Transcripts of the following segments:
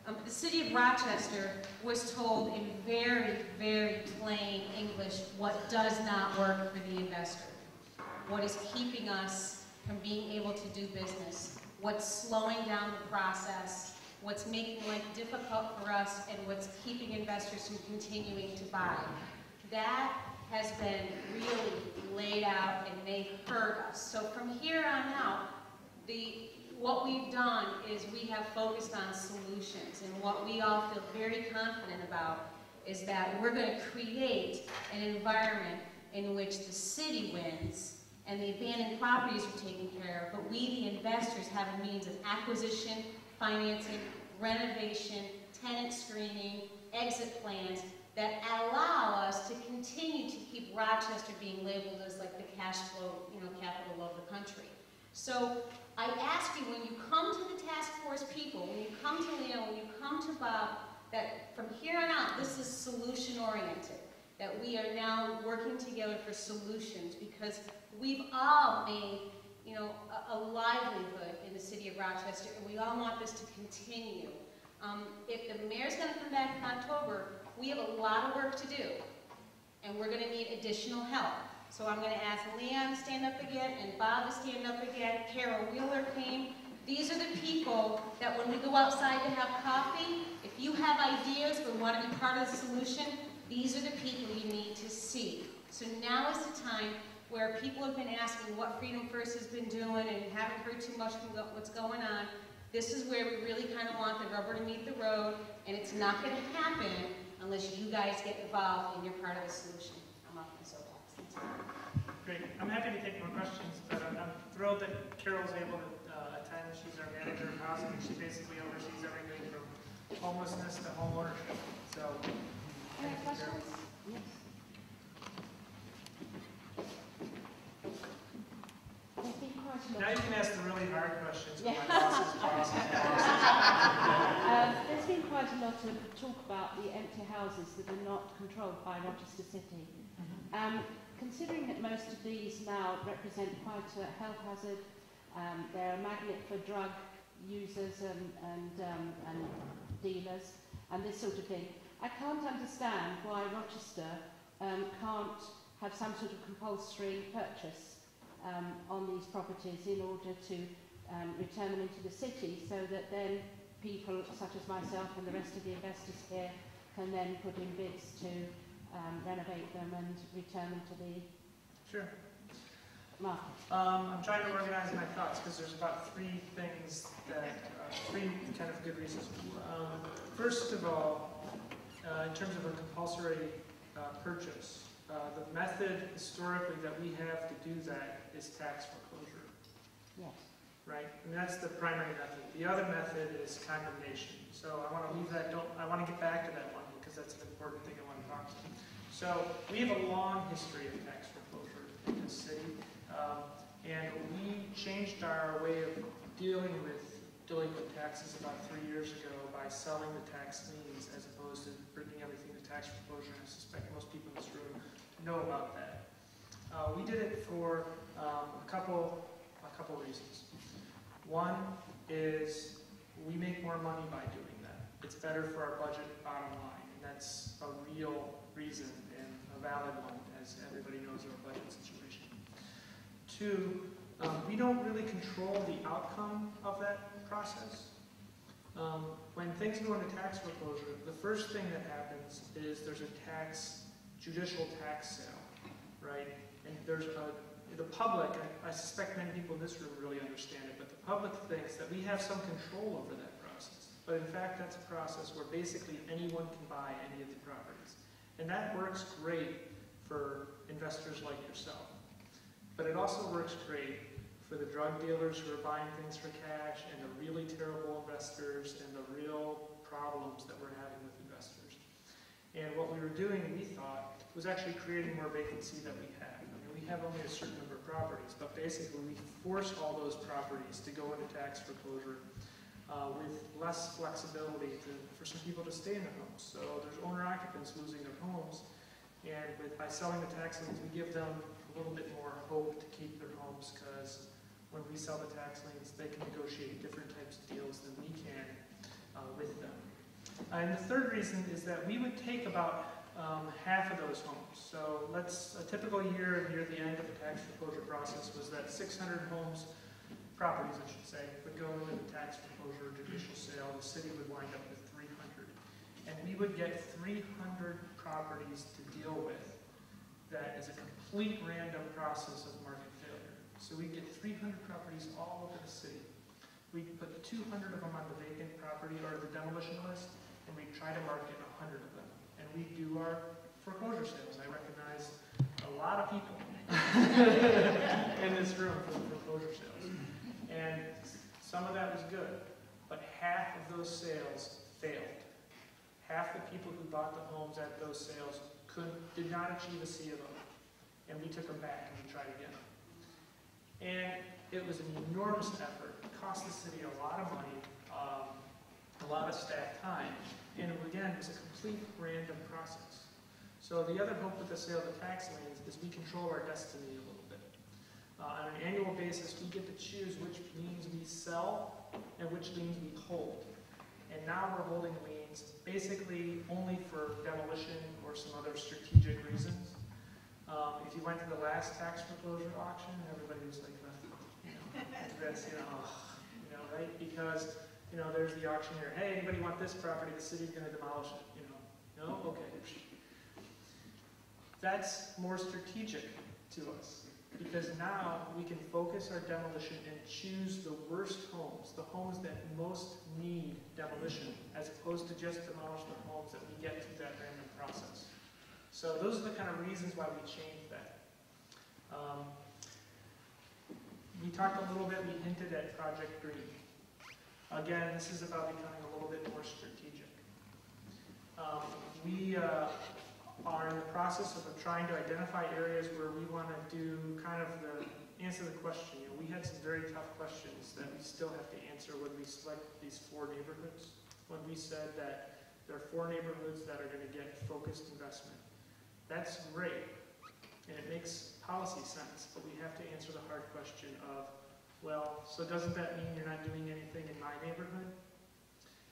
The city of Rochester was told in very, very plain English what does not work for the investor, what is keeping us from being able to do business, what's slowing down the process, what's making life difficult for us, and what's keeping investors from continuing to buy. That has been really laid out, and they've heard us. So from here on out, what we've done is we have focused on solutions, and what we all feel very confident about is that we're going to create an environment in which the city wins and the abandoned properties are taken care of, but we, the investors, have a means of acquisition, financing, renovation, tenant screening, exit plans that allow us to continue to keep Rochester being labeled as like the cash flow, capital of the country. So I ask you, when you come to the task force people, when you come to Leo, when you come to Bob, that from here on out, this is solution oriented, that we are now working together for solutions, because we've all made a livelihood in the city of Rochester, and we all want this to continue. If the mayor's going to come back in October, we have a lot of work to do, and we're going to need additional help. So I'm going to ask Leon to stand up again, and Bob to stand up again. Carol Wheeler came. These are the people that when we go outside to have coffee, if you have ideas or want to be part of the solution, these are the people you need to see. So now is the time where people have been asking what Freedom First has been doing and haven't heard too much from what's going on. This is where we really kind of want the rubber to meet the road, and it's not going to happen unless you guys get involved and you're part of the solution. I'm off my soapbox. Great. I'm happy to take more questions, but I'm thrilled that Carol's able to attend. She's our manager of housing. She basically oversees everything from homelessness to home ownership. So, any questions? Yes. Now you can ask the really hard questions. Yeah. There's been quite a lot of talk about the empty houses that are not controlled by Rochester City. Considering that most of these now represent quite a health hazard, they're a magnet for drug users and dealers and this sort of thing, I can't understand why Rochester can't have some sort of compulsory purchase on these properties in order to return them into the city, so that then people such as myself and the rest of the investors here can then put in bids to renovate them and return them to the market. I'm trying to organize my thoughts because there's about three things that, three kind of good reasons. First of all, in terms of a compulsory purchase, the method historically that we have to do that is tax foreclosure. Yes. Right? And that's the primary method. The other method is condemnation. So I want to leave that, I want to get back to that one because that's an important thing I want to talk to. So we have a long history of tax foreclosure in this city. And we changed our way of dealing with delinquent taxes about 3 years ago by selling the tax liens as opposed to bringing everything to tax foreclosure. And I suspect most people in this room know about that. We did it for a couple reasons. One is we make more money by doing that. It's better for our budget bottom line, and that's a real reason and a valid one, as everybody knows our budget situation. Two, we don't really control the outcome of that process. When things go into tax foreclosure, the first thing that happens is there's a judicial tax sale, right? And there's the public, I suspect many people in this room really understand it, but the public thinks that we have some control over that process. But in fact, that's a process where basically anyone can buy any of the properties. And that works great for investors like yourself. But it also works great for the drug dealers who are buying things for cash, and the really terrible investors, and the real problems that we're having with investors. And what we were doing, we thought, was actually creating more vacancy than we had. I mean, we have only a certain number of properties, but basically we force all those properties to go into tax foreclosure with less flexibility for some people to stay in their homes. So there's owner-occupants losing their homes, and by selling the tax liens, we give them a little bit more hope to keep their homes, because when we sell the tax liens, they can negotiate different types of deals than we can with them. And the third reason is that we would take about half of those homes. So a typical year near the end of the tax foreclosure process was that 600 properties I should say, would go into the tax foreclosure or judicial sale. The city would wind up with 300. And we would get 300 properties to deal with. That is a complete random process of market failure. So we get 300 properties all over the city. We put 200 of them on the vacant property or the demolition list, and we try to market 100 of them. And we do our foreclosure sales. I recognize a lot of people in this room for the foreclosure sales. And some of that was good, but half of those sales failed. Half the people who bought the homes at those sales did not achieve a C of O. And we took them back and we tried again. And it was an enormous effort. It cost the city a lot of money, a lot of staff time. And again, it was a complete random process. So the other hope with the sale of the tax liens is we control our destiny a little bit. On an annual basis, we get to choose which liens we sell and which liens we hold. And now we're holding liens basically only for demolition or some other strategic reasons. If you went to the last tax foreclosure auction, everybody was like, right? Because, there's the auctioneer. Hey, anybody want this property? The city's going to demolish it. No? Okay. That's more strategic to us. Because now we can focus our demolition and choose the worst homes, the homes that most need demolition, as opposed to just demolish the homes that we get through that random process. So those are the kind of reasons why we changed that. We talked a little bit, we hinted at Project Green. Again, this is about becoming a little bit more strategic. We are in the process of trying to identify areas where we want to do kind of answer the question. We had some very tough questions that we still have to answer when we select these 4 neighborhoods. When we said that there are 4 neighborhoods that are going to get focused investment. That's great, and it makes policy sense, but we have to answer the hard question of, well, so doesn't that mean you're not doing anything in my neighborhood?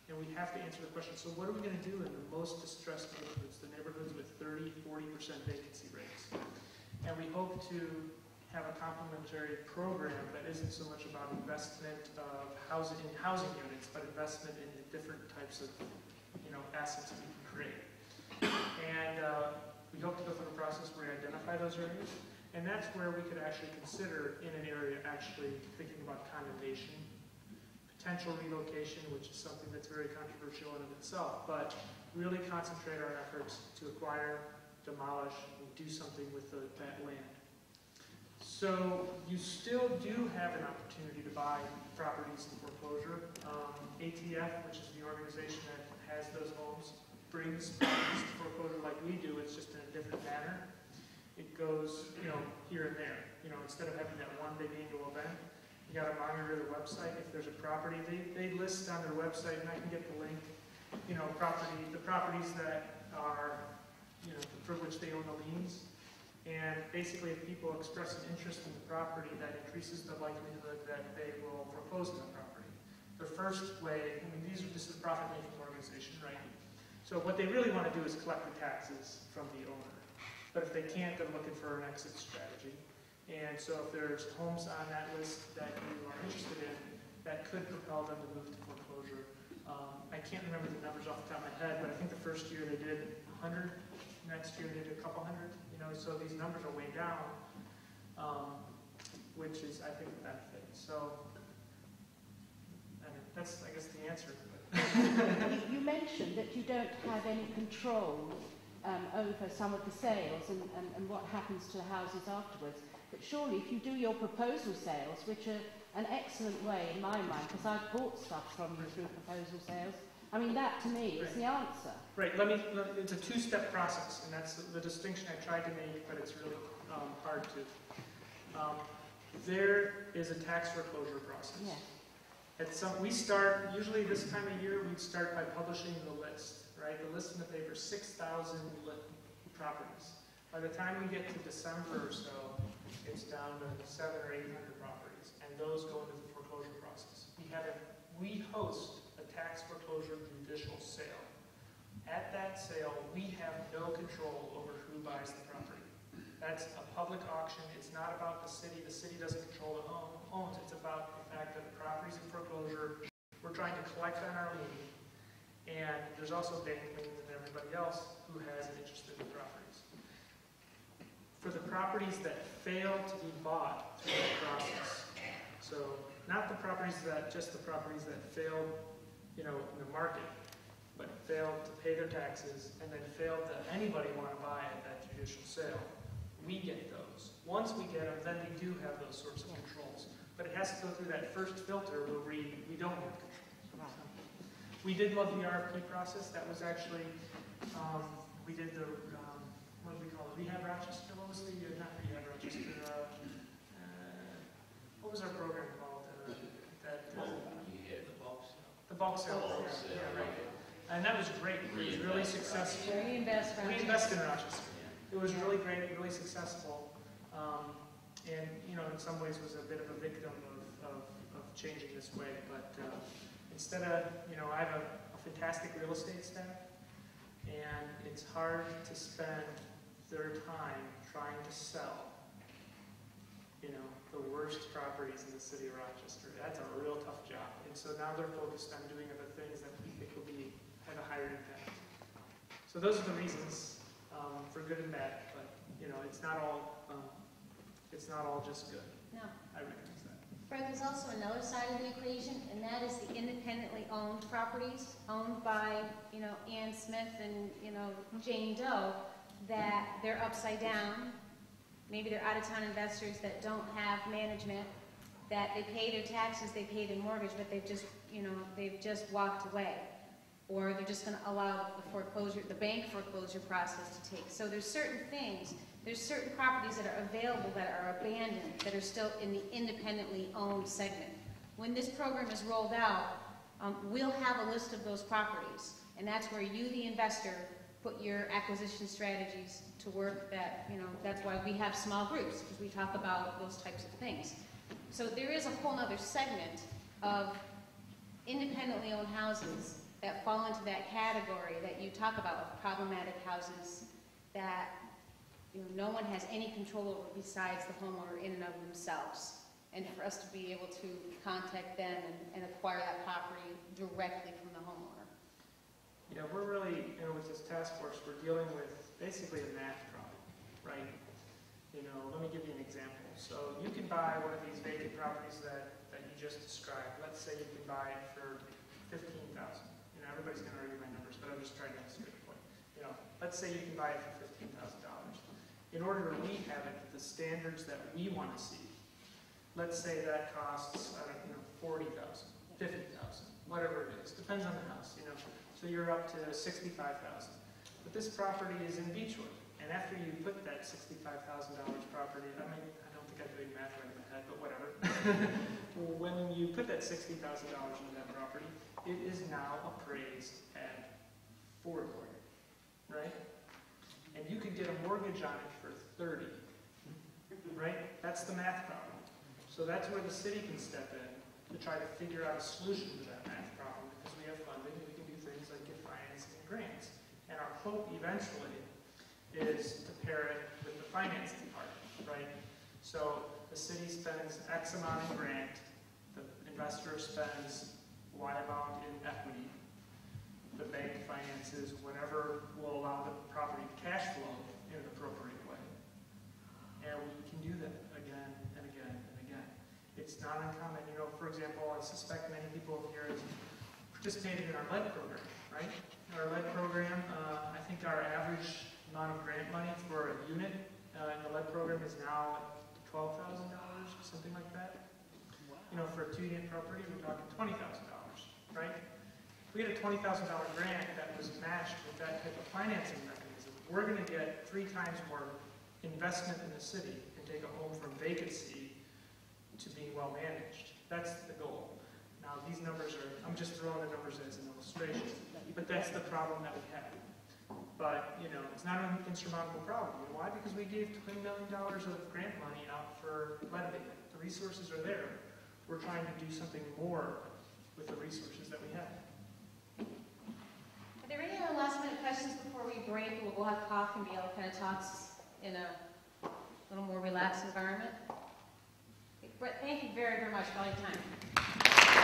And we have to answer the question, so what are we going to do in the most distressed neighborhoods, the neighborhoods with 30, 40% vacancy rates? And we hope to have a complementary program that isn't so much about investment of housing units, but investment in the different types of assets that we can create. And we hope to go through a process where we identify those areas, and that's where we could actually consider in an area actually thinking about condemnation, potential relocation, which is something that's very controversial in itself, but really concentrate our efforts to acquire, demolish, and do something with that land. So you still do have an opportunity to buy properties in foreclosure. ATF, which is the organization that has those homes, brings properties to foreclosure like we do. It's just in a different manner. It goes, here and there. Instead of having that one big annual event, you got to monitor the website. If there's a property, they list on their website, and I can get the link. The properties that are, for which they own the liens. And basically, if people express an interest in the property, that increases the likelihood that they will foreclose on the property. The first way, this is a profit-making organization, right? So what they really want to do is collect the taxes from the owner. But if they can't, they're looking for an exit strategy. And so if there's homes on that list that you are interested in, that could propel them to move to foreclosure. I can't remember the numbers off the top of my head, but I think the first year they did 100. Next year they did a couple hundred. So these numbers are way down, which is, I think, a benefit. So that's, I guess, the answer. You mentioned that you don't have any control over some of the sales and what happens to the houses afterwards. But surely if you do your proposal sales, which are an excellent way in my mind, because I've bought stuff from you through proposal sales, that to me is the answer. Right, it's a 2-step process, and that's the distinction I tried to make, but it's really hard to. There is a tax foreclosure process. Yeah. We start, usually this time of year, we'd start by publishing the list, right? The list in the paper, 6,000 properties. By the time we get to December or so, it's down to 700 or 800 properties, and those go into the foreclosure process. We host a tax foreclosure judicial sale That's a public auction. It's not about the city. The city doesn't control the owns. It's about the fact that the property's in foreclosure. We're trying to collect on our lien. And there's also bank liens and everybody else who has an interest in the properties. For the properties that fail to be bought through the process, so not the properties that, just the properties that failed, in the market, but failed to pay their taxes and then failed to anybody want to buy at that judicial sale, we get those. Once we get them, then we do have those sorts of controls. But it has to go through that first filter where we don't have control. We did love the RFP process. That was actually, we did the, what do we call it, Rehab Rochester? What was the, not Rehab Rochester, what was our program called? The bulk sale. Yeah, right. And that was great. It was really successful. Reinvest in Rochester. It was really great, really successful. And, in some ways was a bit of a victim of changing this way. But instead of, I have a fantastic real estate staff, and it's hard to spend their time trying to sell, the worst properties in the city of Rochester. That's a real tough job. And so now they're focused on doing other things that we think will have a higher impact. So those are the reasons for good and bad, but it's not all just good. No. I recognize that. Fred, there's also another side of the equation, and that is the independently owned properties owned by, Ann Smith and, Jane Doe, that they're upside down. Maybe they're out-of-town investors that don't have management, that they pay their taxes, they pay their mortgage, but they've just walked away. Or they're just going to allow the bank foreclosure process to take. So there's certain things, there's certain properties that are available that are abandoned, that are still in the independently owned segment. When this program is rolled out, we'll have a list of those properties, and that's where you, the investor, put your acquisition strategies to work. That's why we have small groups, because we talk about those types of things. So there is a whole other segment of independently owned houses that fall into that category that you talk about, of problematic houses that no one has any control over besides the homeowner in and of themselves. And for us to be able to contact them and acquire that property directly from the homeowner. We're really, with this task force, we're dealing with basically a math problem, right? Let me give you an example. So you can buy one of these vacant properties that you just described. Let's say you can buy it for $15,000. Everybody's going to argue my numbers, but I'm just trying to illustrate the point. Let's say you can buy it for $15,000. In order to rehab it to the standards that we want to see, let's say that costs, $40,000, $50,000, whatever it is. Depends on the house, So you're up to $65,000. But this property is in Beechwood, and after you put that $65,000 property, I don't think I'm doing math right in my head, but whatever. When you put that $60,000 into that property, it is now appraised at $40,000, right? And you could get a mortgage on it for $30,000, right? That's the math problem. So that's where the city can step in to try to figure out a solution to that math problem, because we have funding and we can do things like get financing and grants. And our hope eventually is to pair it with the financing part, right? So the city spends X amount in grant, the investor spends Y amount in equity, the bank finances whatever will allow the property to cash flow in an appropriate way. And we can do that again and again and again. It's not uncommon, for example, I suspect many people here have participated in our lead program, right? Our lead program, I think our average amount of grant money for a unit in the lead program is now $12,000, something like that. For a 2-unit property, we're talking $20,000, right? If we get a $20,000 grant that was matched with that type of financing mechanism, we're going to get 3 times more investment in the city and take a home from vacancy to being well managed. That's the goal. Now, these numbers are, I'm just throwing the numbers as an illustration, but that's the problem that we have. But, it's not an insurmountable problem. Why? Because we gave $20 million of grant money out for lead abatement. The resources are there. We're trying to do something more with the resources that we have. Are there any other last minute questions before we break? We'll have coffee and be able to kind of talk in a a little more relaxed environment. Brett, thank you very, very much for all your time.